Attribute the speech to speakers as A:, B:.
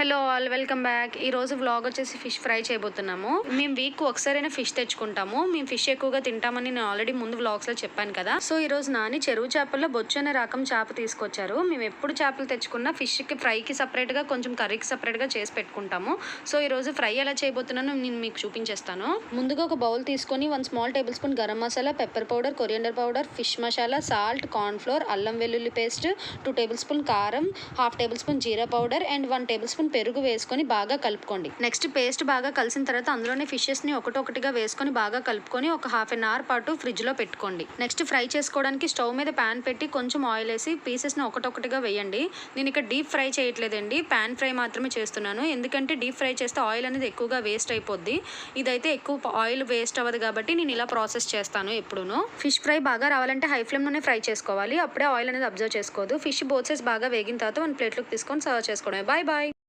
A: Hello all, welcome back. ఈ రోజు vlog వచ్చేసి ఫిష్ ఫ్రై చేయబోతున్నాము. మేము వీక్ ఒకసారైనా ఫిష్ తెచ్చుకుంటాము. మేము ఫిష్ ఎక్కువగా తింటామని నేను ఆల్రెడీ ముందు వ్లాగ్స్ లో చెప్పాను కదా. సో ఈ రోజు నాని చెరువు చేపల్లో బొచ్చు అనే రకం చేప తీసుకొచ్చారు. మేము ఎప్పుడు చేపలు తెచ్చుకున్నా ఫిష్ కి ఫ్రైకి సపరేట్ గా కొంచెం కర్రీకి సపరేట్ గా చేసి పెట్టుకుంటాము. సో ఈ రోజు ఫ్రై ఎలా చేయబోతున్నానో నేను మీకు చూపించేస్తాను. ముందుగా ఒక బౌల్ తీసుకొని 1 small table spoon garam masala, pepper powder, coriander powder, fish masala, salt, corn flour, అల్లం వెల్లుల్లి పేస్ట్, 2 టేబుల్ స్పూన్ కారం, 1/2 table spoon jeera powder and 1 table spoon పెరుగు వేసుకొని బాగా కలుపుకోండి. నెక్స్ట్ పేస్ట్ బాగా కలిసిన తర్వాత అందులోనే ఫిషెస్ ని ఒకటొకటిగా వేసుకొని బాగా కలుపుకొని ఒక 1/2 అవర్ పాటు ఫ్రిడ్జ్ లో పెట్టుకోండి. నెక్స్ట్ ఫ్రై చేసుకోవడానికి స్టవ్ మీద ప్యాన్ పెట్టి కొంచెం ఆయిల్ వేసి పీసెస్ ని ఒకటొకటిగా వేయండి. నేను ఇక్కడ డీప్ ఫ్రై చేయట్లేదండి, ప్యాన్ ఫ్రై మాత్రమే చేస్తున్నాను. ఎందుకంటే డీప్ ఫ్రై చేస్తే ఆయిల్ అనేది ఎక్కువగా వేస్ట్ అయిపోద్ది. ఇదైతే ఎక్కువ ఆయిల్ వేస్ట్ అవ్వదు కాబట్టి నేను ఇలా ప్రాసెస్ చేస్తాను ఎప్పుడూను. ఫిష్ ఫ్రై బాగా రావాలంటే హై ఫ్లేమ్ లోనే ఫ్రై చేసుకోవాలి. అప్పుడే ఆయిల్ అనేది అబ్జర్వ్ చేసుకోదు. ఫిష్ బోత్ సైడ్స్ బాగా వేగిన తర్వాత 1 ప్లేట్లోకి తీసుకొని సర్వ్ చేసుకోవడమే. Bye bye.